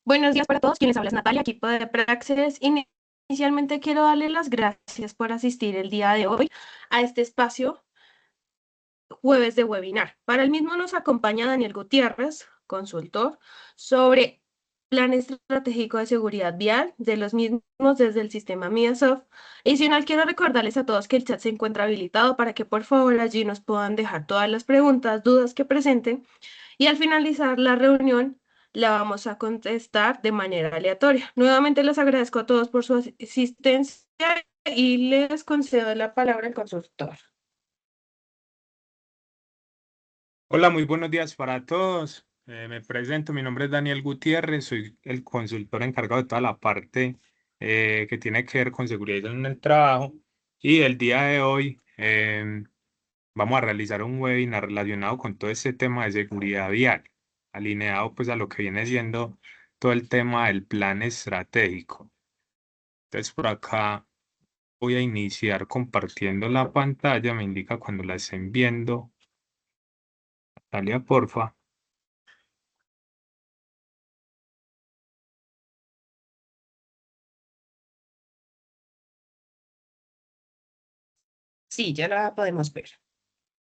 Buenos días para todos. Quienes hablas Natalia, equipo de Praxis. Inicialmente quiero darle las gracias por asistir el día de hoy a este espacio jueves de webinar. Para el mismo nos acompaña Daniel Gutiérrez, consultor, sobre plan estratégico de seguridad vial de los mismos desde el sistema MIASOF. Adicional, quiero recordarles a todos que el chat se encuentra habilitado para que por favor allí nos puedan dejar todas las preguntas, dudas que presenten y al finalizar la reunión la vamos a contestar de manera aleatoria. Nuevamente les agradezco a todos por su asistencia y les concedo la palabra al consultor. Hola, muy buenos días para todos. Me presento, mi nombre es Daniel Gutiérrez, soy el consultor encargado de toda la parte que tiene que ver con seguridad en el trabajo y el día de hoy vamos a realizar un webinar relacionado con todo este tema de seguridad vial, alineado pues a lo que viene siendo todo el tema del plan estratégico. Entonces por acá voy a iniciar compartiendo la pantalla, me indica cuando la estén viendo. Natalia, porfa. Sí, ya la podemos ver.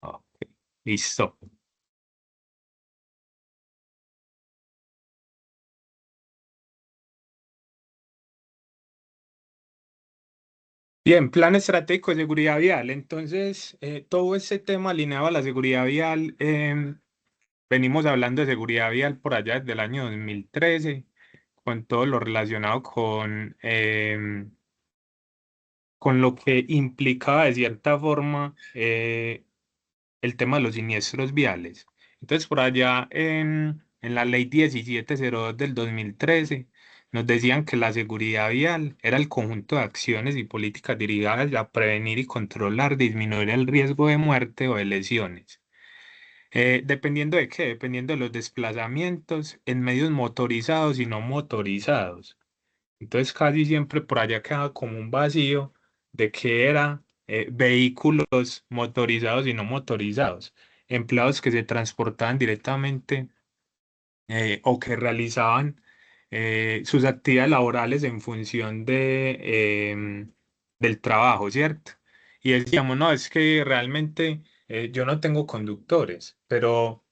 Ok, listo. Bien, plan estratégico de seguridad vial. Entonces, todo ese tema alineado a la seguridad vial, venimos hablando de seguridad vial por allá desde el año 2013, con todo lo relacionado con lo que implicaba de cierta forma el tema de los siniestros viales. Entonces, por allá en la ley 1702 del 2013, nos decían que la seguridad vial era el conjunto de acciones y políticas dirigidas a prevenir y controlar, disminuir el riesgo de muerte o de lesiones. ¿Dependiendo de qué? Dependiendo de los desplazamientos en medios motorizados y no motorizados. Entonces casi siempre por allá quedaba como un vacío de qué era vehículos motorizados y no motorizados, empleados que se transportaban directamente o que realizaban sus actividades laborales en función del trabajo, ¿cierto? Y decíamos, no, es que realmente yo no tengo conductores, pero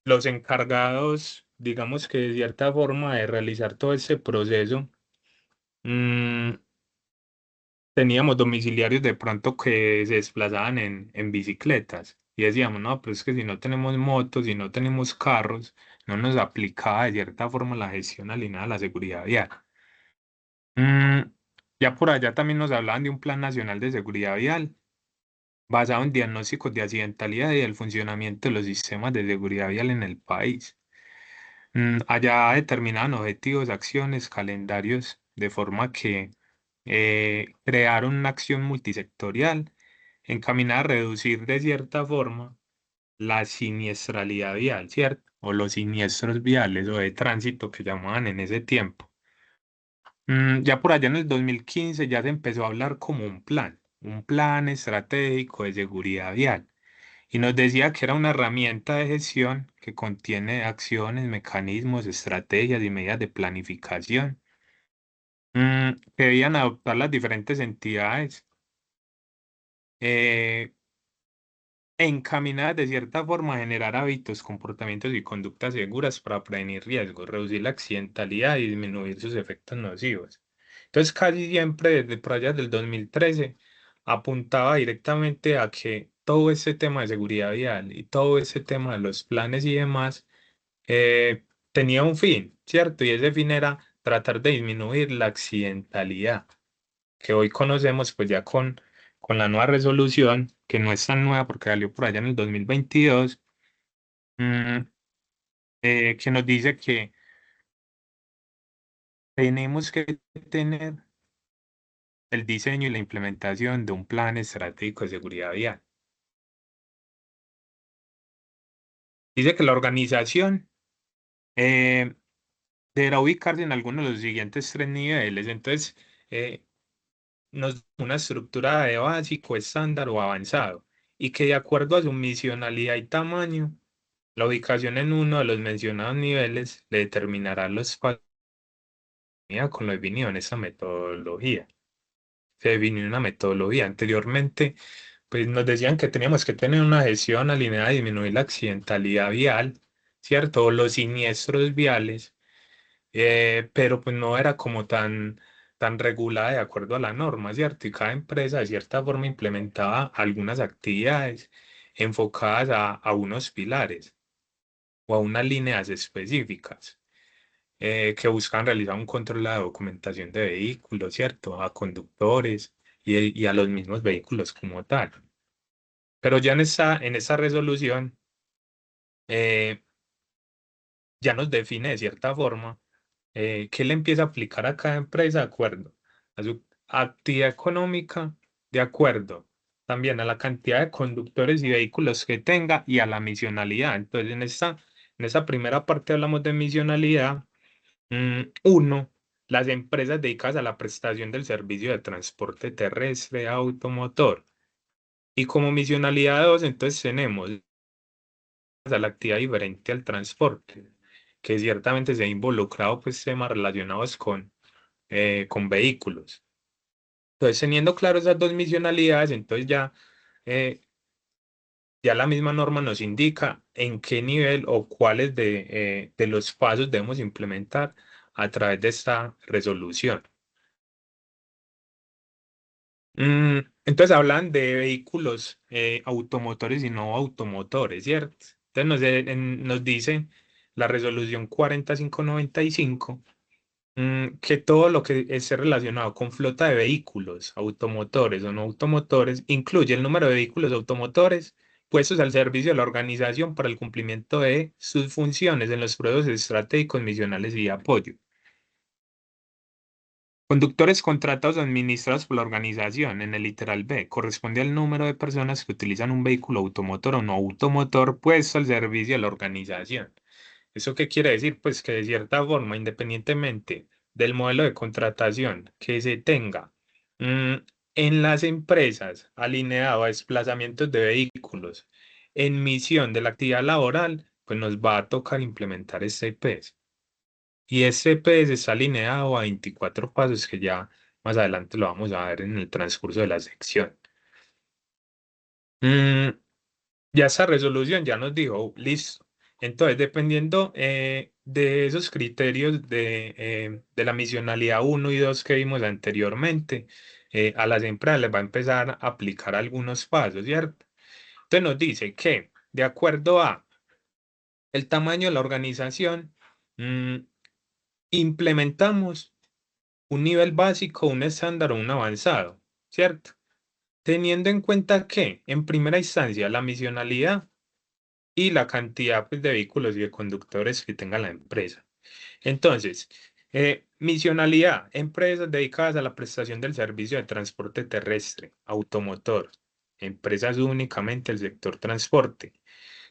los encargados, digamos que de cierta forma de realizar todo ese proceso, mm, teníamos domiciliarios de pronto que se desplazaban en bicicletas y decíamos, no, pero es que si no tenemos motos, si no tenemos carros, no nos aplicaba de cierta forma la gestión alineada a la seguridad vial. Mm, ya por allá también nos hablaban de un plan nacional de seguridad vial basado en diagnósticos de accidentalidad y el funcionamiento de los sistemas de seguridad vial en el país. Allá determinaban objetivos, acciones, calendarios, de forma que crearon una acción multisectorial encaminada a reducir de cierta forma la siniestralidad vial, ¿cierto? O los siniestros viales o de tránsito que llamaban en ese tiempo. Ya por allá en el 2015 ya se empezó a hablar como un plan estratégico de seguridad vial y nos decía que era una herramienta de gestión que contiene acciones, mecanismos, estrategias y medidas de planificación que debían adoptar las diferentes entidades eh, encaminadas de cierta forma a generar hábitos, comportamientos y conductas seguras para prevenir riesgos, reducir la accidentalidad y disminuir sus efectos nocivos. Entonces, casi siempre desde por allá del 2013 apuntaba directamente a que todo ese tema de seguridad vial y todo ese tema de los planes y demás tenía un fin, ¿cierto? Y ese fin era tratar de disminuir la accidentalidad, que hoy conocemos pues ya con la nueva resolución, que no es tan nueva porque salió por allá en el 2022, mm, que nos dice que tenemos que tener el diseño y la implementación de un plan estratégico de seguridad vial. Dice que la organización eh, deberá ubicarse en alguno de los siguientes tres niveles. Entonces, eh, nos da una estructura de básico, estándar o avanzado, y que de acuerdo a su misionalidad y tamaño, La ubicación en uno de los mencionados niveles le determinará los espacios con lo definido en esa metodología. Se definió una metodología. Anteriormente, pues nos decían que teníamos que tener una gestión alineada a disminuir la accidentalidad vial, ¿cierto? O los siniestros viales, pero pues no era como tan regulada de acuerdo a la norma, ¿cierto? Y cada empresa de cierta forma implementaba algunas actividades enfocadas a unos pilares o a unas líneas específicas que buscan realizar un control de la documentación de vehículos, ¿cierto? A conductores y a los mismos vehículos como tal. Pero ya en esa resolución eh, ya nos define de cierta forma qué le empieza a aplicar a cada empresa de acuerdo a su actividad económica, de acuerdo también a la cantidad de conductores y vehículos que tenga y a la misionalidad. Entonces, en esa primera parte hablamos de misionalidad. Uno, las empresas dedicadas a la prestación del servicio de transporte terrestre automotor. Y como misionalidad dos, entonces tenemos a la actividad diferente al transporte, que ciertamente se ha involucrado pues temas relacionados con vehículos. Entonces, teniendo claro esas dos misionalidades, entonces ya la misma norma nos indica en qué nivel o cuáles de los pasos debemos implementar a través de esta resolución. Entonces hablan de vehículos automotores y no automotores, ¿cierto? Entonces nos dice la resolución 4595 que todo lo que esté relacionado con flota de vehículos automotores o no automotores incluye el número de vehículos automotores puestos al servicio de la organización para el cumplimiento de sus funciones en los procesos estratégicos, misionales y de apoyo. Conductores contratados o administrados por la organización, en el literal B, corresponde al número de personas que utilizan un vehículo automotor o no automotor puesto al servicio de la organización. ¿Eso qué quiere decir? Pues que de cierta forma, independientemente del modelo de contratación que se tenga mm, en las empresas alineado a desplazamientos de vehículos en misión de la actividad laboral, pues nos va a tocar implementar este IPS. Y este PS está alineado a 24 pasos que ya más adelante lo vamos a ver en el transcurso de la sección. Mm, ya esa resolución ya nos dijo, listo. Entonces, dependiendo de esos criterios de la misionalidad uno y 2 que vimos anteriormente, a las empresas les va a empezar a aplicar algunos pasos, ¿cierto? Entonces nos dice que de acuerdo a el tamaño de la organización, mm, implementamos un nivel básico, un estándar o un avanzado, ¿cierto? Teniendo en cuenta que, en primera instancia, la misionalidad y la cantidad pues, de vehículos y de conductores que tenga la empresa. Entonces, misionalidad, empresas dedicadas a la prestación del servicio de transporte terrestre, automotor, empresas únicamente del sector transporte.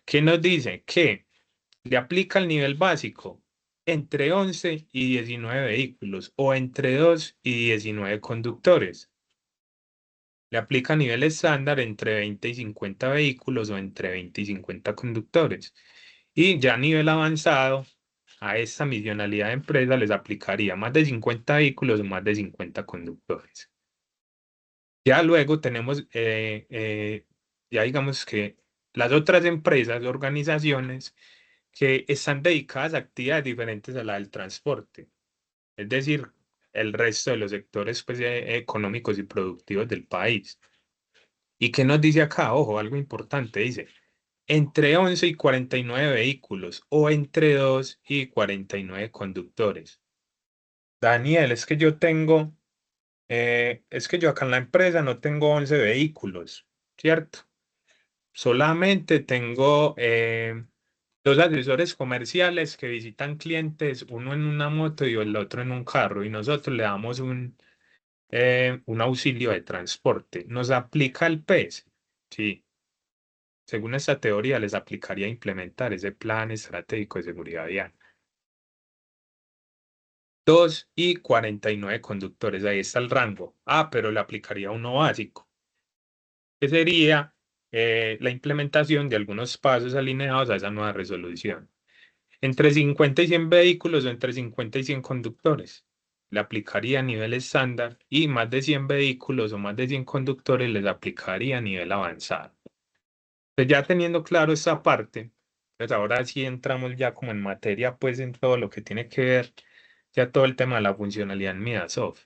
¿Qué nos dice? Que le aplica el nivel básico entre 11 y 19 vehículos o entre 2 y 19 conductores. Le aplica nivel estándar entre 20 y 50 vehículos o entre 20 y 50 conductores. Y ya a nivel avanzado, a esta misionalidad de empresa les aplicaría más de 50 vehículos o más de 50 conductores. Ya luego tenemos, ya digamos que las otras empresas, organizaciones que están dedicadas a actividades diferentes a la del transporte, es decir, el resto de los sectores pues, económicos y productivos del país. ¿Y qué nos dice acá? Ojo, algo importante, dice, entre 11 y 49 vehículos o entre 2 y 49 conductores. Daniel, es que yo acá en la empresa no tengo 11 vehículos, ¿cierto? Solamente tengo dos asesores comerciales que visitan clientes, uno en una moto y el otro en un carro, y nosotros le damos un auxilio de transporte. ¿Nos aplica el PES? Sí. Según esta teoría, les aplicaría implementar ese plan estratégico de seguridad vial. 2 y 49 conductores, ahí está el rango. Ah, pero le aplicaría uno básico, que sería la implementación de algunos pasos alineados a esa nueva resolución. Entre 50 y 100 vehículos o entre 50 y 100 conductores. Le aplicaría a nivel estándar y más de 100 vehículos o más de 100 conductores les aplicaría a nivel avanzado. Pues ya teniendo claro esta parte, pues ahora sí entramos ya como en materia, pues en todo lo que tiene que ver ya todo el tema de la funcionalidad en Midasoft.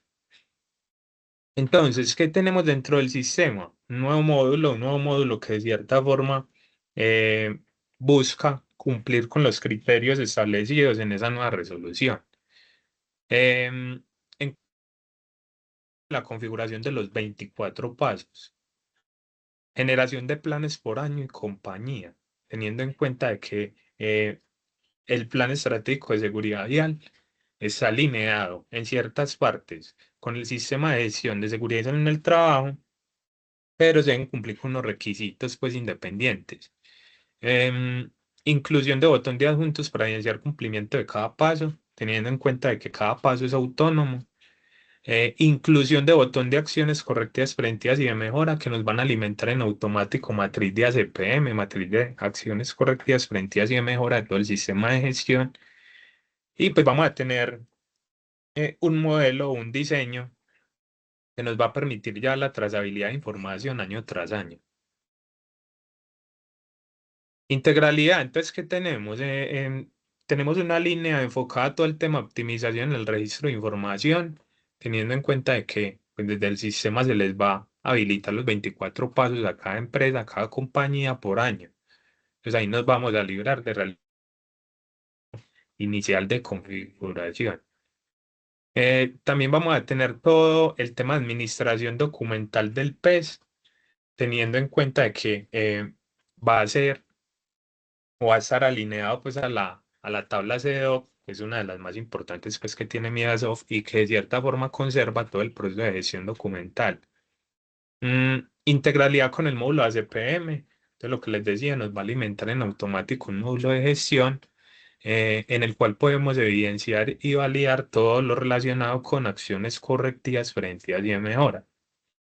Entonces, ¿qué tenemos dentro del sistema? Un nuevo módulo que de cierta forma eh, busca cumplir con los criterios establecidos en esa nueva resolución. En la configuración de los 24 pasos, generación de planes por año y compañía, teniendo en cuenta de que el plan estratégico de seguridad vial está alineado en ciertas partes con el sistema de gestión de seguridad en el trabajo, pero se deben cumplir con unos requisitos pues independientes. Em, Inclusión de botón de adjuntos para evidenciar cumplimiento de cada paso, teniendo en cuenta de que cada paso es autónomo. Inclusión de botón de acciones correctivas, preventivas y de mejora que nos van a alimentar en automático matriz de ACPM, matriz de acciones correctivas, preventivas y de mejora de todo el sistema de gestión. Y pues vamos a tener un modelo o un diseño que nos va a permitir ya la trazabilidad de información año tras año. Integralidad, entonces, ¿qué tenemos? Tenemos una línea enfocada a todo el tema de optimización en el registro de información, teniendo en cuenta de que pues, desde el sistema se les va a habilitar los 24 pasos a cada empresa, a cada compañía por año. Entonces ahí nos vamos a librar de inicial de configuración. También vamos a tener todo el tema de administración documental del PES, teniendo en cuenta de que va a ser o va a estar alineado pues a la tabla CDO, que es una de las más importantes pues que tiene Midasoft y que de cierta forma conserva todo el proceso de gestión documental. Integralidad con el módulo ACPM, entonces lo que les decía, nos va a alimentar en automático un módulo de gestión en el cual podemos evidenciar y validar todo lo relacionado con acciones correctivas, preventivas y de mejora.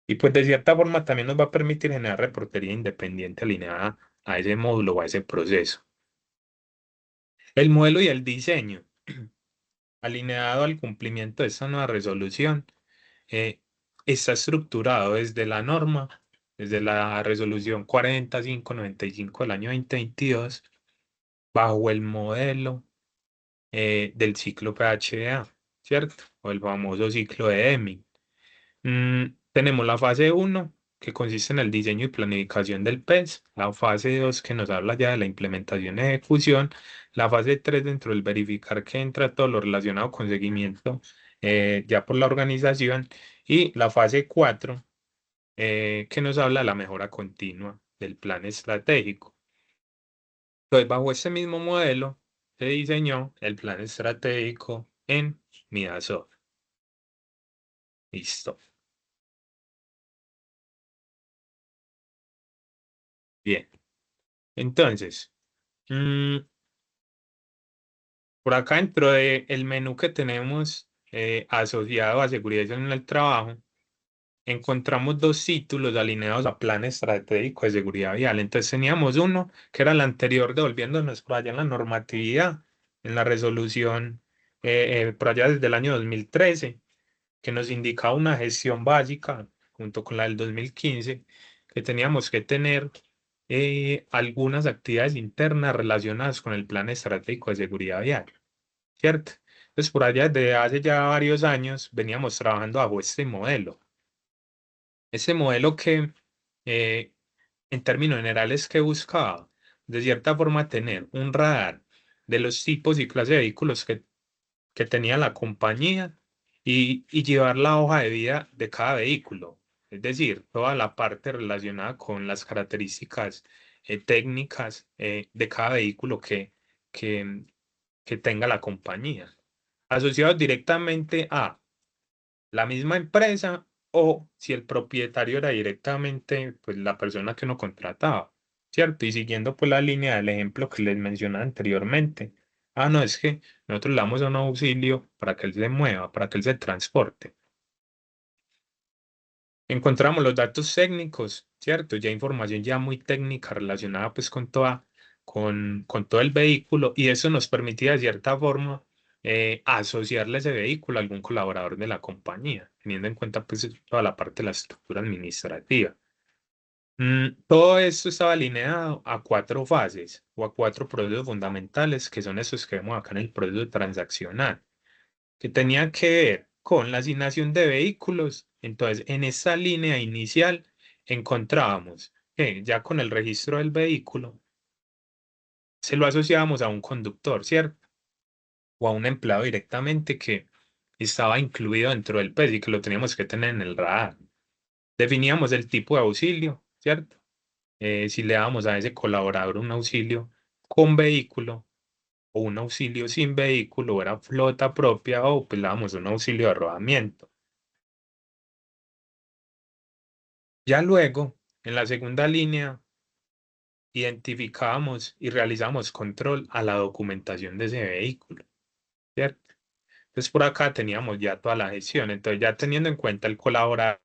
Y pues de cierta forma también nos va a permitir generar reportería independiente alineada a ese módulo o a ese proceso. El modelo y el diseño, alineado al cumplimiento de esta nueva resolución, eh, está estructurado desde la norma, desde la resolución 4595 del año 2022, bajo el modelo del ciclo PHA, ¿cierto? O el famoso ciclo de Deming. Tenemos la fase uno que consiste en el diseño y planificación del PES, la fase 2 que nos habla ya de la implementación y ejecución, la fase 3 dentro del verificar que entra todo lo relacionado con seguimiento ya por la organización, y la fase 4 que nos habla de la mejora continua del plan estratégico. Entonces, bajo este mismo modelo se diseñó el plan estratégico en Midasoft. Listo. Bien. Entonces, mm, por acá dentro del menú que tenemos asociado a seguridad en el trabajo, encontramos dos títulos alineados a plan estratégico de seguridad vial. Entonces teníamos uno que era el anterior, devolviéndonos por allá en la normatividad, en la resolución, por allá desde el año 2013, que nos indicaba una gestión básica junto con la del 2015, que teníamos que tener algunas actividades internas relacionadas con el plan estratégico de seguridad vial, ¿cierto? Entonces, por allá desde hace ya varios años veníamos trabajando bajo este modelo. Este modelo que, eh, en términos generales, que buscaba, de cierta forma, tener un radar de los tipos y clases de vehículos que tenía la compañía y llevar la hoja de vida de cada vehículo, es decir, toda la parte relacionada con las características técnicas de cada vehículo que, que tenga la compañía, asociados directamente a la misma empresa o si el propietario era directamente pues, la persona que uno contrataba, ¿cierto? Y siguiendo pues la línea del ejemplo que les mencioné anteriormente. Ah, no, es que nosotros le damos un auxilio para que él se mueva, para que él se transporte. encontramos los datos técnicos, ¿cierto? Ya información ya muy técnica relacionada pues con todo el vehículo y eso nos permitía de cierta forma asociarle ese vehículo a algún colaborador de la compañía, teniendo en cuenta pues toda la parte de la estructura administrativa. Todo esto estaba alineado a cuatro fases o a cuatro procesos fundamentales que son esos que vemos acá en el proceso transaccional, que tenían que ver con la asignación de vehículos. Entonces, en esa línea inicial encontrábamos que ya con el registro del vehículo se lo asociábamos a un conductor, ¿cierto? O a un empleado directamente que estaba incluido dentro del PES y que lo teníamos que tener en el radar. Definíamos el tipo de auxilio, ¿cierto? Si le damos a ese colaborador un auxilio con vehículo o un auxilio sin vehículo, o era flota propia o pues le damos un auxilio de rodamiento. Ya luego, en la segunda línea, identificamos y realizamos control a la documentación de ese vehículo, ¿cierto? Entonces por acá teníamos ya toda la gestión. Entonces ya teniendo en cuenta el colaborador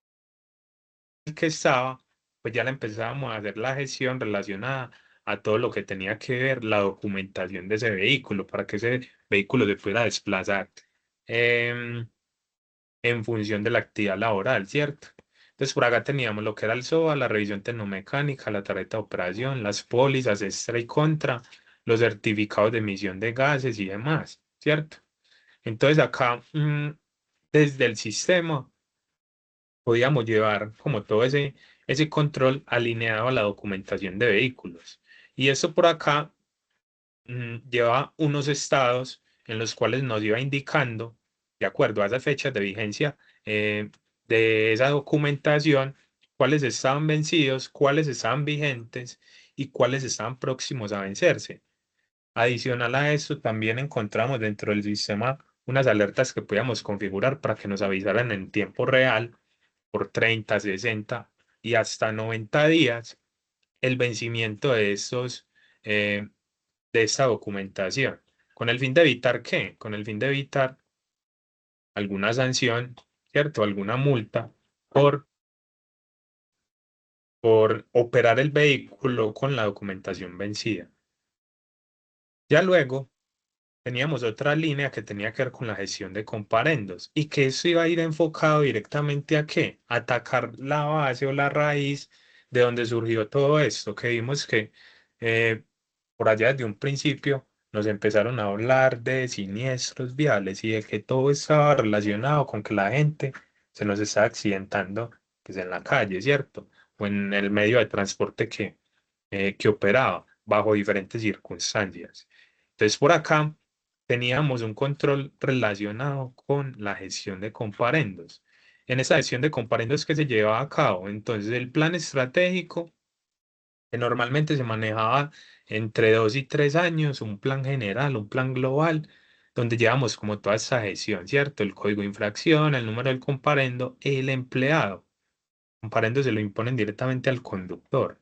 que estaba, pues ya le empezábamos a hacer la gestión relacionada a todo lo que tenía que ver la documentación de ese vehículo para que ese vehículo se pudiera desplazar em, en función de la actividad laboral, ¿cierto? Entonces por acá teníamos lo que era el SOA, la revisión tecnomecánica, la tarjeta de operación, las pólizas extra y contra, los certificados de emisión de gases y demás, ¿cierto? Entonces acá desde el sistema podíamos llevar como todo ese control alineado a la documentación de vehículos. Y eso por acá lleva unos estados en los cuales nos iba indicando, de acuerdo a esas fechas de vigencia de esa documentación, cuáles estaban vencidos, cuáles estaban vigentes y cuáles estaban próximos a vencerse. Adicional a eso, también encontramos dentro del sistema unas alertas que podíamos configurar para que nos avisaran en tiempo real por 30, 60 y hasta 90 días el vencimiento de eh, de esta documentación. ¿Con el fin de evitar qué? Con el fin de evitar alguna sanción, ¿cierto? Alguna multa por, por operar el vehículo con la documentación vencida. Ya luego teníamos otra línea que tenía que ver con la gestión de comparendos y que eso iba a ir enfocado directamente a qué? Atacar la base o la raíz de donde surgió todo esto, que vimos que eh, por allá desde un principio nos empezaron a hablar de siniestros viales y de que todo estaba relacionado con que la gente se nos estaba accidentando pues, en la calle, ¿cierto? O en el medio de transporte que operaba bajo diferentes circunstancias. Entonces, por acá teníamos un control relacionado con la gestión de comparendos. En esa gestión de comparendos que se llevaba a cabo, entonces el plan estratégico, que normalmente se manejaba entre 2 y 3 años, un plan general, un plan global, donde llevamos como toda esa gestión, ¿cierto? El código de infracción, el número del comparendo, el empleado. El comparendo se lo imponen directamente al conductor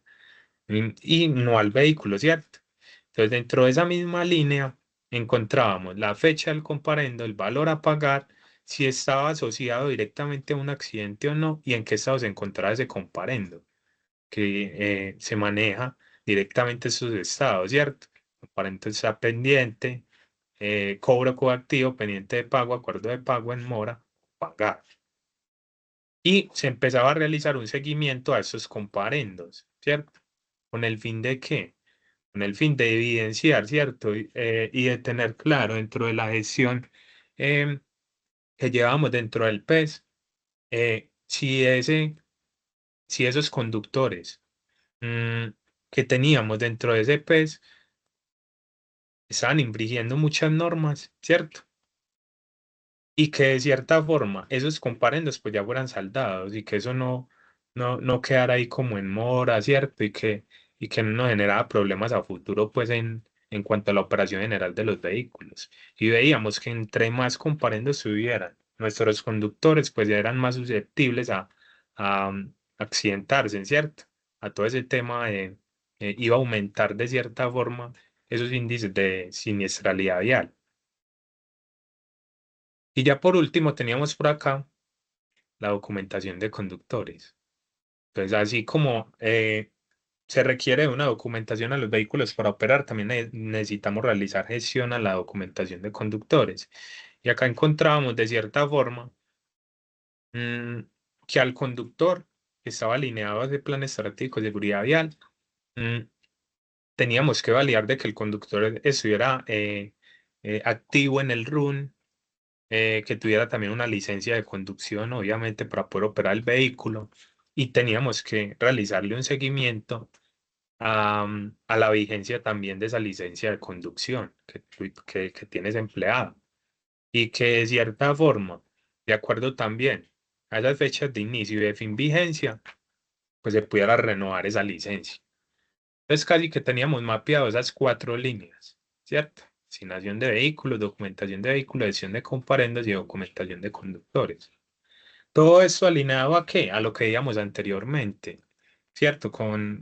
y no al vehículo, ¿cierto? Entonces, dentro de esa misma línea encontrábamos la fecha del comparendo, el valor a pagar, si estaba asociado directamente a un accidente o no y en qué estado se encontraba ese comparendo, que se maneja directamente esos estados, ¿cierto? El comparendo está pendiente, cobro coactivo, pendiente de pago, acuerdo de pago en mora, pagar. Y se empezaba a realizar un seguimiento a esos comparendos, ¿cierto? ¿Con el fin de qué? Con el fin de evidenciar, ¿cierto? Y de tener claro dentro de la gestión em, que llevamos dentro del PES, si esos conductores mm, que teníamos dentro de ese PES estaban infringiendo muchas normas, ¿cierto? Y que de cierta forma esos comparendos pues ya fueran saldados y que eso no quedara ahí como en mora, ¿cierto? Y que no nos generaba problemas a futuro pues en cuanto a la operación general de los vehículos. Y veíamos que entre más comparendos tuvieran, nuestros conductores pues ya eran más susceptibles a accidentarse, ¿cierto? A todo ese tema de, iba a aumentar de cierta forma esos índices de siniestralidad vial. Y ya por último teníamos por acá la documentación de conductores. Entonces, así como se requiere una documentación a los vehículos para operar, también necesitamos realizar gestión a la documentación de conductores. Y acá encontramos de cierta forma mm, que al conductor que estaba alineado a ese plan estratégico de seguridad vial, mm, teníamos que validar de que el conductor estuviera activo en el RUN, que tuviera también una licencia de conducción, obviamente, para poder operar el vehículo, y teníamos que realizarle un seguimiento a la vigencia también de esa licencia de conducción que tienes empleado, y que de cierta forma, de acuerdo también a esas fechas de inicio y de fin vigencia, pues se pudiera renovar esa licencia. Entonces casi que teníamos mapeado esas cuatro líneas, ¿cierto? Asignación de vehículos, documentación de vehículos, gestión de comparendos y documentación de conductores. Todo esto alineado a qué? A lo que veíamos anteriormente, ¿cierto? Con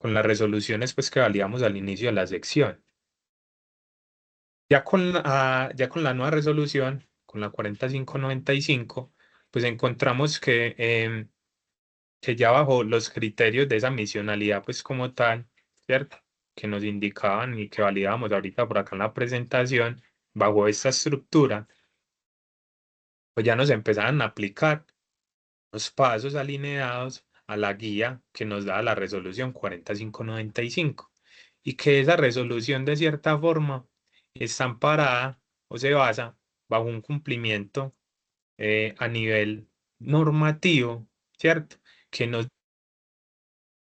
las resoluciones pues que valíamos al inicio de la sección. Ya con la nueva resolución, con la 4595, pues encontramos que ya bajo los criterios de esa misionalidad, pues como tal, ¿cierto? Que nos indicaban y que validábamos ahorita por acá en la presentación, bajo esta estructura, pues ya nos empezaban a aplicar los pasos alineados a la guía que nos da la resolución 4595, y que esa resolución de cierta forma está amparada o se basa bajo un cumplimiento a nivel normativo, ¿cierto? Que nos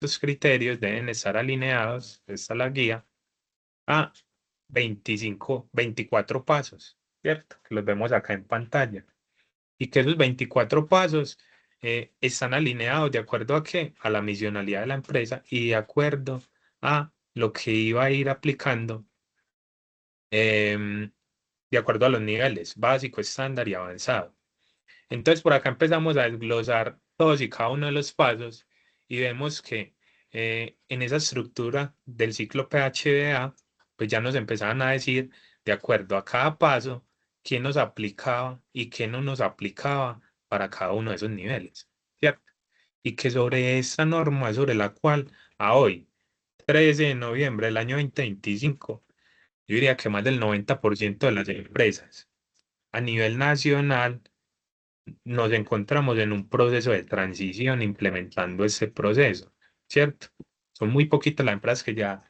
los criterios deben estar alineados, esta es la guía, a 24 pasos, ¿cierto? Que los vemos acá en pantalla. Y que esos 24 pasos están alineados de acuerdo a qué? A la misionalidad de la empresa y de acuerdo a lo que iba a ir aplicando, em, de acuerdo a los niveles básico, estándar y avanzado. Entonces, por acá empezamos a desglosar todos y cada uno de los pasos y vemos que en esa estructura del ciclo PHDA, pues ya nos empezaban a decir, de acuerdo a cada paso, qué nos aplicaba y qué no nos aplicaba para cada uno de esos niveles, ¿cierto? Y que sobre esta norma, sobre la cual a hoy, 13 de noviembre del año 2025, yo diría que más del 90% de las empresas a nivel nacional nos encontramos en un proceso de transición implementando ese proceso, ¿cierto? Son muy poquitas las empresas que ya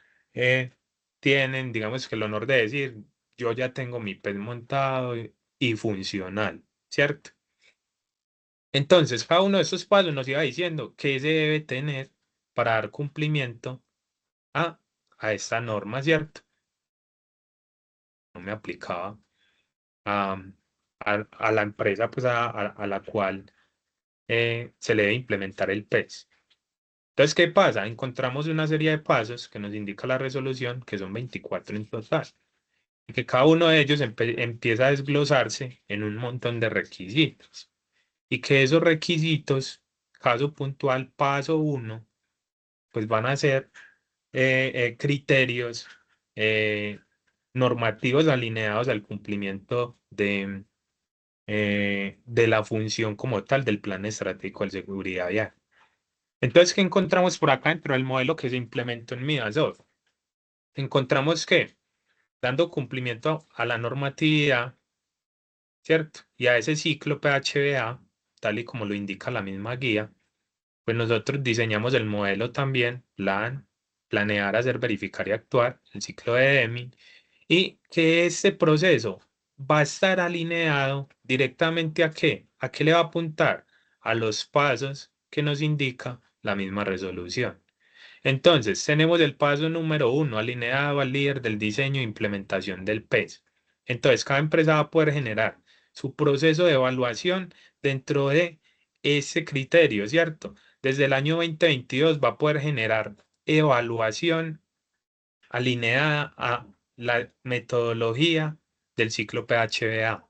tienen, digamos que el honor de decir, yo ya tengo mi PET montado y funcional, ¿cierto? Entonces, cada uno de estos pasos nos iba diciendo qué se debe tener para dar cumplimiento a, a esta norma, ¿cierto? No me aplicaba a, a la empresa pues a la cual se le debe implementar el PES. Entonces, ¿qué pasa? Encontramos una serie de pasos que nos indica la resolución, que son 24 en total, y que cada uno de ellos empieza a desglosarse en un montón de requisitos, y que esos requisitos, caso puntual, paso uno, pues van a ser criterios eh, normativos alineados al cumplimiento de la función como tal del plan estratégico de seguridad vial. Entonces, ¿qué encontramos por acá dentro del modelo que se implementó en Midasol? Encontramos que, dando cumplimiento a la normatividad, ¿cierto? Y a ese ciclo PHBA, tal y como lo indica la misma guía, pues nosotros diseñamos el modelo también, planear, hacer, verificar y actuar, el ciclo de Deming, y que este proceso va a estar alineado directamente ¿a qué? ¿A qué le va a apuntar? A los pasos que nos indica la misma resolución. Entonces, tenemos el paso número uno, alineado al líder del diseño e implementación del PES. Entonces, cada empresa va a poder generar su proceso de evaluación dentro de ese criterio, ¿cierto? Desde el año 2022 va a poder generar evaluación alineada a la metodología del ciclo PHBA.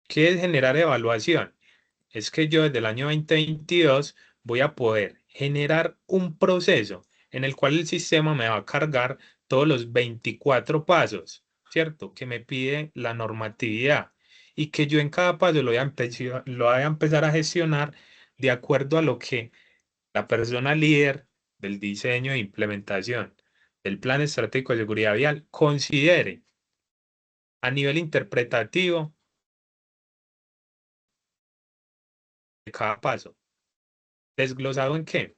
¿Qué es generar evaluación? Es que yo desde el año 2022 voy a poder generar un proceso en el cual el sistema me va a cargar todos los 24 pasos, ¿cierto? Que me pide la normatividad, y que yo en cada paso lo voy a empezar a gestionar de acuerdo a lo que la persona líder del diseño e implementación del Plan Estratégico de Seguridad Vial considere a nivel interpretativo de cada paso. ¿Desglosado en qué?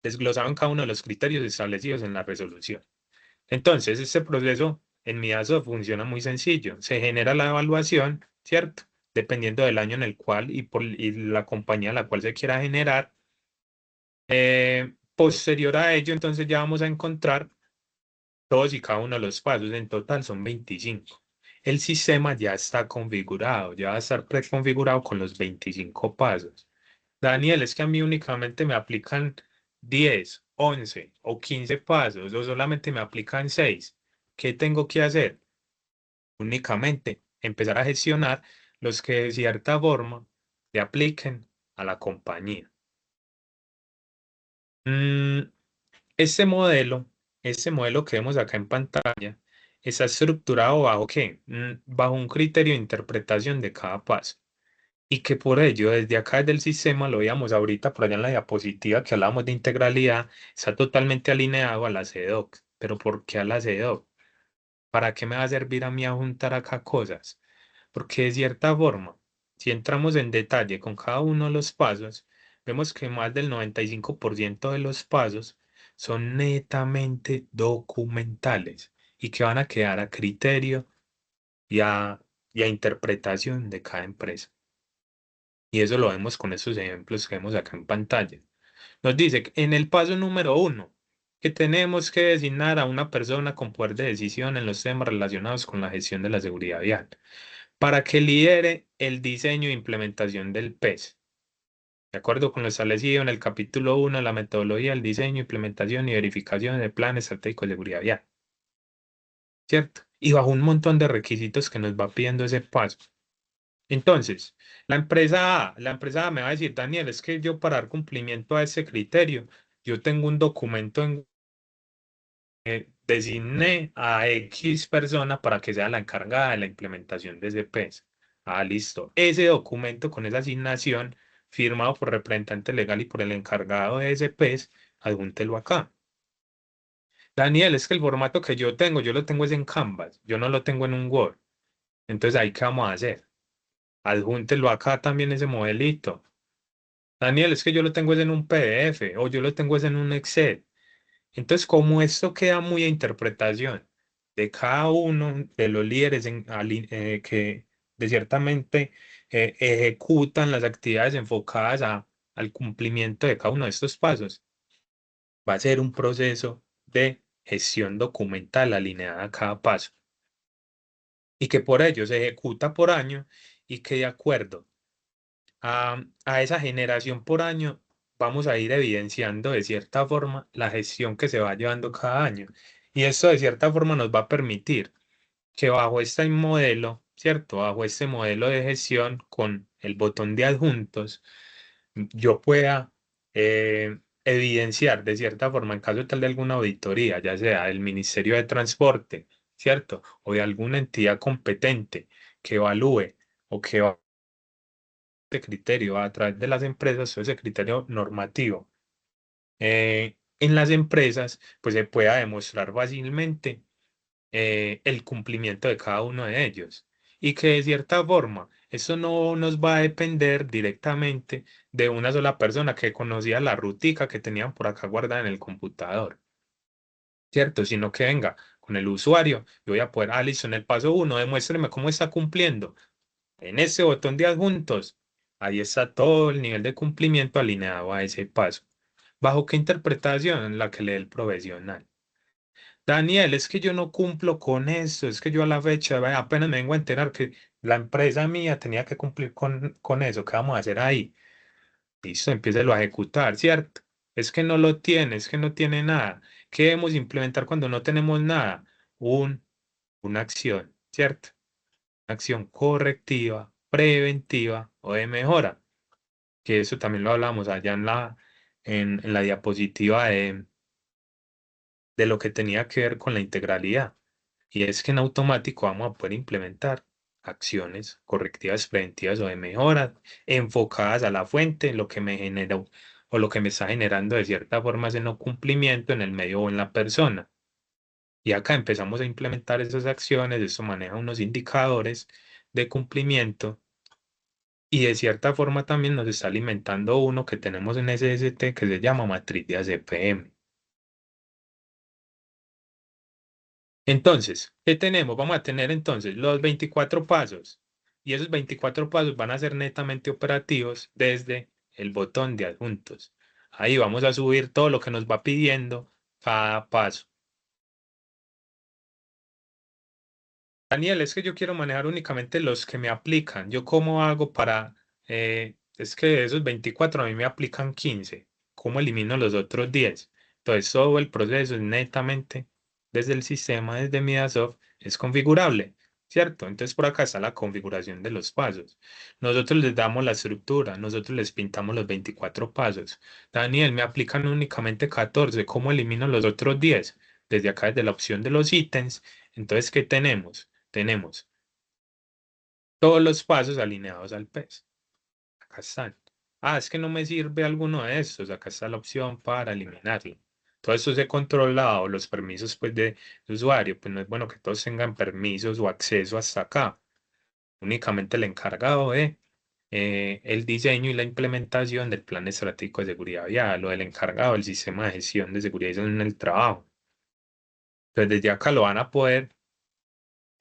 Desglosado en cada uno de los criterios establecidos en la resolución. Entonces, este proceso en Midasoft funciona muy sencillo. Se genera la evaluación, ¿cierto? Dependiendo del año en el cual y la compañía a la cual se quiera generar. Posterior a ello, entonces ya vamos a encontrar todos y cada uno de los pasos. En total son 25. El sistema ya está configurado, ya va a estar preconfigurado con los 25 pasos. Daniel, es que a mí únicamente me aplican 10, 11 o 15 pasos o solamente me aplican 6. ¿Qué tengo que hacer? Únicamente empezar a gestionar los que de cierta forma le apliquen a la compañía. Mm, Este modelo, este modelo que vemos acá en pantalla, está estructurado bajo ¿qué? Bajo un criterio de interpretación de cada paso. Y que por ello, desde acá del sistema, lo veíamos ahorita por allá en la diapositiva que hablábamos de integralidad, está totalmente alineado a la CDOC. ¿Pero por qué a la CDOC? ¿Para qué me va a servir a mí a juntar acá cosas? Porque de cierta forma, si entramos en detalle con cada uno de los pasos, vemos que más del 95% de los pasos son netamente documentales y que van a quedar a criterio y a interpretación de cada empresa. Y eso lo vemos con estos ejemplos que vemos acá en pantalla. Nos dice que en el paso número 1 que tenemos que designar a una persona con poder de decisión en los temas relacionados con la gestión de la seguridad vial para que lidere el diseño e implementación del PES. De acuerdo con lo establecido en el capítulo 1 de la metodología del diseño, implementación y verificación del plan estratégico de seguridad vial. ¿Cierto? Y bajo un montón de requisitos que nos va pidiendo ese paso. Entonces, la empresa A me va a decir, Daniel, es que yo para dar cumplimiento a ese criterio, yo tengo un documento en designé a X persona para que sea la encargada de la implementación de ese PES. Ah, listo. Ese documento con esa asignación, firmado por representante legal y por el encargado de ese PES, adjúntelo acá. Daniel, es que el formato que yo tengo, yo lo tengo es en Canvas, yo no lo tengo en un Word. Entonces, ¿ahí qué vamos a hacer? Adjúntelo acá también ese modelito. Daniel, es que yo lo tengo es en un PDF o yo lo tengo es en un Excel. Entonces, como esto queda muy a interpretación de cada uno de los líderes que de ciertamente ejecutan las actividades enfocadas al cumplimiento de cada uno de estos pasos, va a ser un proceso de gestión documental alineada a cada paso y que por ello se ejecuta por año y que de acuerdo a esa generación por año, vamos a ir evidenciando de cierta forma la gestión que se va llevando cada año. Y esto de cierta forma nos va a permitir que bajo este modelo, ¿cierto? Bajo este modelo de gestión con el botón de adjuntos, yo pueda evidenciar de cierta forma en caso tal de alguna auditoría, ya sea del Ministerio de Transporte, ¿cierto? O de alguna entidad competente que evalúe o que criterio a través de las empresas, todo ese criterio normativo en las empresas, pues se pueda demostrar fácilmente el cumplimiento de cada uno de ellos. Y que de cierta forma, eso no nos va a depender directamente de una sola persona que conocía la rutica que tenían por acá guardada en el computador, ¿cierto? Sino que venga con el usuario, yo voy a poder, listo, en el paso 1, demuéstreme cómo está cumpliendo. En ese botón de adjuntos, ahí está todo el nivel de cumplimiento alineado a ese paso. ¿Bajo qué interpretación? La que lee el profesional. Daniel, es que yo no cumplo con eso, es que yo a la fecha apenas me vengo a enterar que la empresa mía tenía que cumplir con eso. ¿Qué vamos a hacer ahí? Listo, empiécelo a ejecutar, ¿cierto? Es que no lo tiene, es que no tiene nada. ¿Qué debemos implementar cuando no tenemos nada? Un, una acción, ¿cierto? Acción correctiva, preventiva o de mejora, que eso también lo hablamos allá en la diapositiva de lo que tenía que ver con la integralidad. Y es que en automático vamos a poder implementar acciones correctivas, preventivas o de mejora enfocadas a la fuente, lo que me generó o lo que me está generando de cierta forma ese no cumplimiento en el medio o en la persona. Y acá empezamos a implementar esas acciones, eso maneja unos indicadores de cumplimiento y de cierta forma también nos está alimentando uno que tenemos en SST que se llama matriz de ACPM. Entonces, ¿qué tenemos? Vamos a tener entonces los 24 pasos y esos 24 pasos van a ser netamente operativos desde el botón de adjuntos. Ahí vamos a subir todo lo que nos va pidiendo cada paso. Daniel, es que yo quiero manejar únicamente los que me aplican. ¿Yo cómo hago para... es que de esos 24 a mí me aplican 15. ¿Cómo elimino los otros 10? Entonces, todo el proceso es netamente desde el sistema, desde Midasoft, es configurable, ¿cierto? Entonces, por acá está la configuración de los pasos. Nosotros les damos la estructura, nosotros les pintamos los 24 pasos. Daniel, me aplican únicamente 14. ¿Cómo elimino los otros 10? Desde acá, desde la opción de los ítems. Entonces, ¿qué tenemos? Tenemos todos los pasos alineados al pez. Acá están. Ah, es que no me sirve alguno de estos. Acá está la opción para eliminarlo. Todo esto se controla o los permisos pues, de usuario. Pues no es bueno que todos tengan permisos o acceso hasta acá. Únicamente el encargado de el diseño y la implementación del plan estratégico de seguridad vial o el encargado del sistema de gestión de seguridad en el trabajo. Entonces, desde acá lo van a poder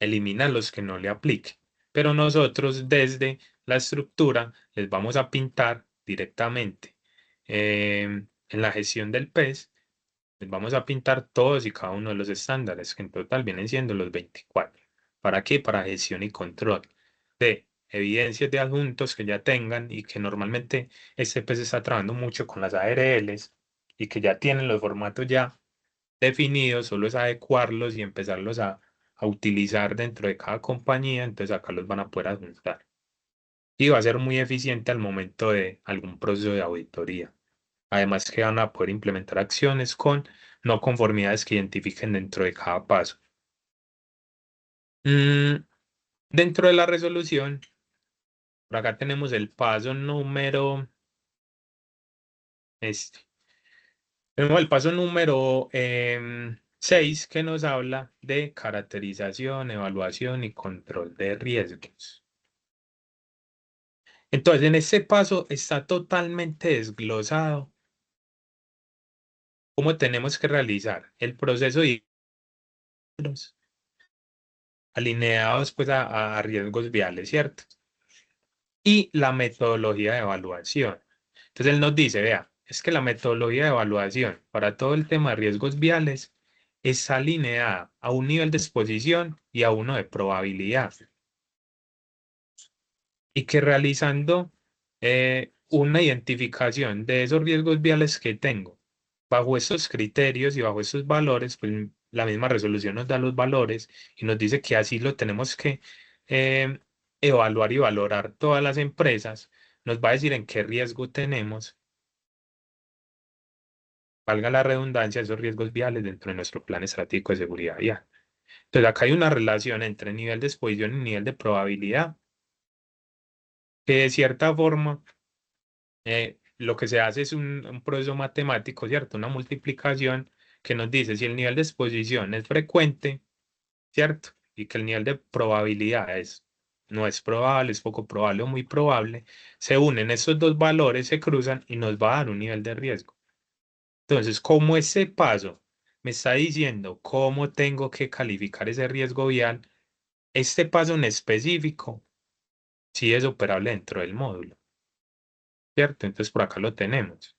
elimina los que no le aplique. Pero nosotros desde la estructura les vamos a pintar directamente en la gestión del pez, les vamos a pintar todos y cada uno de los estándares, que en total vienen siendo los 24. ¿Para qué? Para gestión y control de evidencias de adjuntos que ya tengan y que normalmente este pez está trabajando mucho con las ARLs y que ya tienen los formatos ya definidos, solo es adecuarlos y empezarlos a utilizar dentro de cada compañía, entonces acá los van a poder adjuntar. Y va a ser muy eficiente al momento de algún proceso de auditoría. Además que van a poder implementar acciones con no conformidades que identifiquen dentro de cada paso. Mm, dentro de la resolución, por acá tenemos el paso número, este, tenemos el paso número 6 que nos habla de caracterización, evaluación y control de riesgos. Entonces, en este paso está totalmente desglosado cómo tenemos que realizar el proceso de hilos alineados pues, a riesgos viales, ¿cierto? Y la metodología de evaluación. Entonces, él nos dice, vea, es que la metodología de evaluación para todo el tema de riesgos viales está alineada a un nivel de exposición y a uno de probabilidad. Y que realizando una identificación de esos riesgos viales que tengo, bajo esos criterios y bajo esos valores, pues la misma resolución nos da los valores y nos dice que así lo tenemos que eh, evaluar y valorar todas las empresas, nos va a decir en qué riesgo tenemos, valga la redundancia, esos riesgos viales dentro de nuestro plan estratégico de seguridad vial. Entonces acá hay una relación entre nivel de exposición y nivel de probabilidad, que de cierta forma lo que se hace es un proceso matemático, ¿cierto? Una multiplicación que nos dice si el nivel de exposición es frecuente, ¿cierto? Y que el nivel de probabilidad no es probable, es poco probable o muy probable, se unen estos dos valores, se cruzan y nos va a dar un nivel de riesgo. Entonces, como ese paso me está diciendo cómo tengo que calificar ese riesgo vial, este paso en específico sí es operable dentro del módulo, ¿cierto? Entonces, por acá lo tenemos.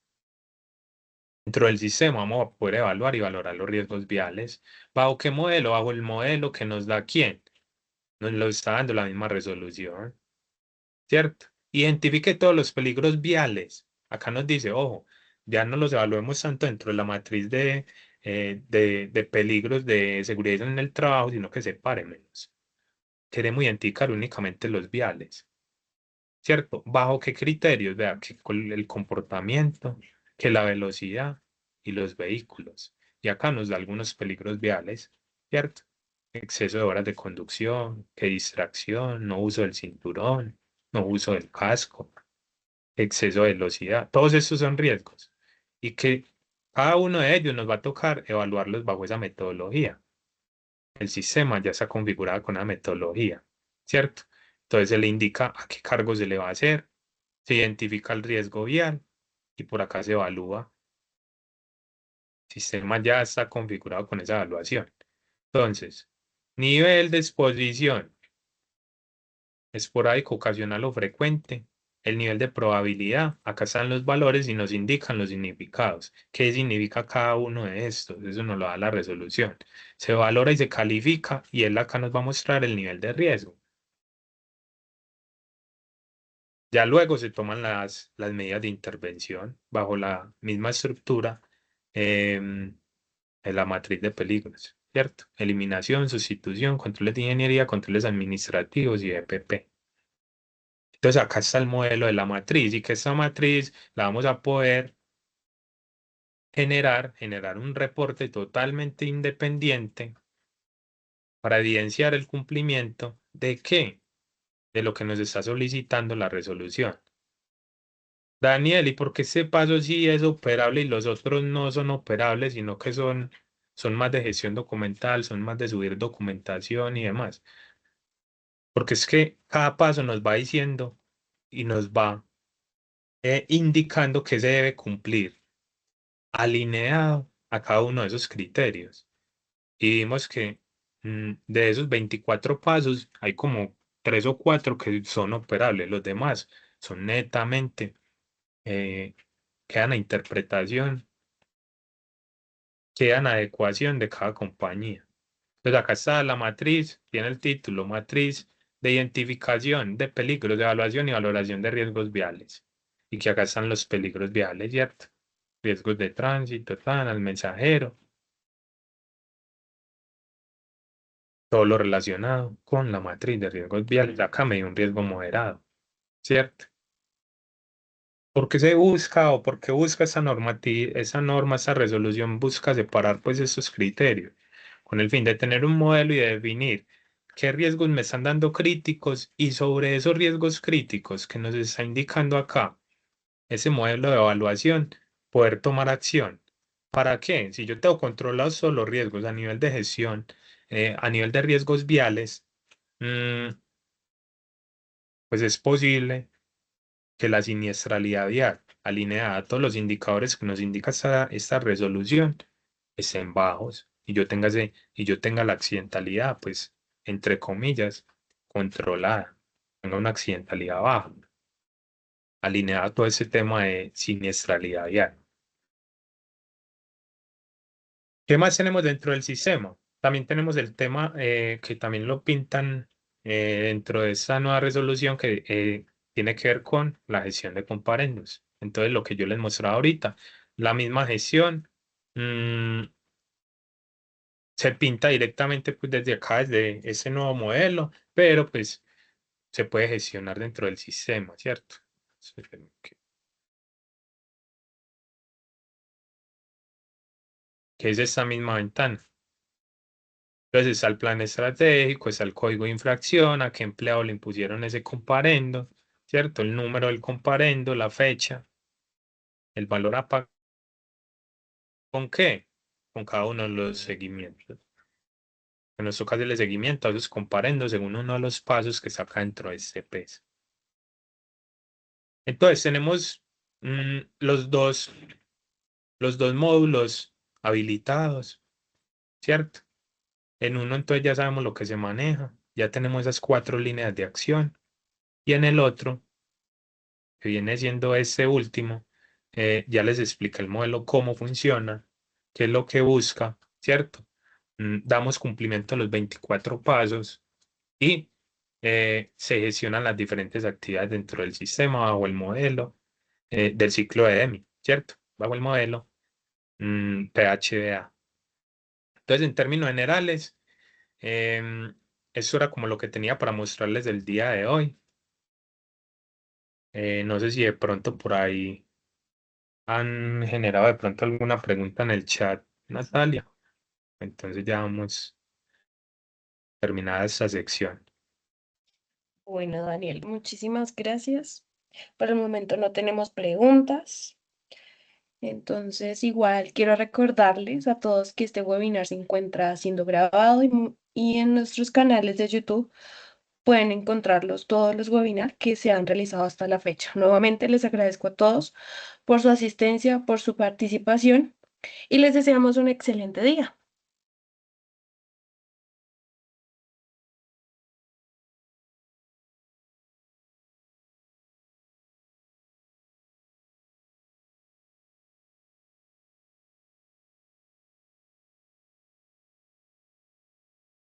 Dentro del sistema vamos a poder evaluar y valorar los riesgos viales. ¿Bajo qué modelo? Bajo el modelo que nos da quién. Nos lo está dando la misma resolución, ¿cierto? Identifique todos los peligros viales. Acá nos dice, ojo, ya no los evaluemos tanto dentro de la matriz de peligros de seguridad en el trabajo, sino que sepáremelos. Queremos identificar únicamente los viales. ¿Cierto? ¿Bajo qué criterios? Vea, que el comportamiento, que la velocidad y los vehículos. Y acá nos da algunos peligros viales, ¿cierto? Exceso de horas de conducción, que distracción, no uso del cinturón, no uso del casco, exceso de velocidad. Todos estos son riesgos y que cada uno de ellos nos va a tocar evaluarlos bajo esa metodología. El sistema ya está configurado con una metodología, ¿cierto? Entonces se le indica a qué cargo se le va a hacer, se identifica el riesgo vial y por acá se evalúa. El sistema ya está configurado con esa evaluación. Entonces, nivel de exposición esporádico, ocasional o frecuente. El nivel de probabilidad, acá están los valores y nos indican los significados. ¿Qué significa cada uno de estos? Eso nos lo da la resolución. Se valora y se califica y él acá nos va a mostrar el nivel de riesgo. Ya luego se toman las medidas de intervención bajo la misma estructura em, en la matriz de peligros, ¿cierto? Eliminación, sustitución, controles de ingeniería, controles administrativos y EPP. Entonces acá está el modelo de la matriz y que esta matriz la vamos a poder generar un reporte totalmente independiente para evidenciar el cumplimiento de qué, de lo que nos está solicitando la resolución. Daniel, ¿y por qué este paso sí es operable y los otros no son operables, sino que son más de gestión documental, son más de subir documentación y demás? Porque es que cada paso nos va diciendo y nos va indicando qué se debe cumplir alineado a cada uno de esos criterios. Y vimos que de esos 24 pasos hay como 3 o 4 que son operables, los demás son netamente, eh, quedan a interpretación, quedan a adecuación de cada compañía. Entonces acá está la matriz, tiene el título, matriz de identificación de peligros, de evaluación y valoración de riesgos viales. Y que acá están los peligros viales, ¿cierto? Riesgos de tránsito, tan, al mensajero, todo lo relacionado con la matriz de riesgos viales. Acá me dio un riesgo moderado, ¿cierto? ¿Por qué se busca o por qué busca esa norma, esa resolución busca separar pues esos criterios con el fin de tener un modelo y de definir qué riesgos me están dando críticos y sobre esos riesgos críticos que nos está indicando acá ese modelo de evaluación, poder tomar acción? ¿Para qué? Si yo tengo controlados solo los riesgos a nivel de gestión, a nivel de riesgos viales, mm, pues es posible que la siniestralidad vial, alineada a todos los indicadores que nos indica esta resolución, estén bajos y yo tenga la accidentalidad, pues, entre comillas, controlada, tenga una accidentalidad baja, alineada a todo ese tema de siniestralidad vial. ¿Qué más tenemos dentro del sistema? También tenemos el tema que también lo pintan dentro de esta nueva resolución que tiene que ver con la gestión de comparendos. Entonces, lo que yo les mostraba ahorita, la misma gestión mm, se pinta directamente pues, desde acá, desde ese nuevo modelo, pero pues se puede gestionar dentro del sistema, ¿cierto? Que es esta misma ventana. Entonces está el plan estratégico, está el código de infracción, a qué empleado le impusieron ese comparendo, ¿cierto? El número del comparendo, la fecha, el valor a pagar. ¿Con qué? Con cada uno de los seguimientos. En nuestro caso, el seguimiento a esos comparendos según uno de los pasos que saca dentro de este PES. Entonces tenemos los dos módulos habilitados, ¿cierto? En uno entonces ya sabemos lo que se maneja, ya tenemos esas 4 líneas de acción y en el otro que viene siendo este último, ya les expliqué el modelo, cómo funciona, qué es lo que busca, ¿cierto? Damos cumplimiento a los 24 pasos y se gestionan las diferentes actividades dentro del sistema bajo el modelo del ciclo de EMI, ¿cierto? Bajo el modelo PHDA. Entonces, en términos generales, eso era como lo que tenía para mostrarles el día de hoy. No sé si de pronto por ahí han generado de pronto alguna pregunta en el chat, Natalia. Entonces ya vamos terminada esta sección. Bueno, Daniel, muchísimas gracias. Por el momento no tenemos preguntas. Entonces, igual quiero recordarles a todos que este webinar se encuentra siendo grabado y en nuestros canales de YouTube pueden encontrarlos todos los webinars que se han realizado hasta la fecha. Nuevamente les agradezco a todos por su asistencia, por su participación y les deseamos un excelente día.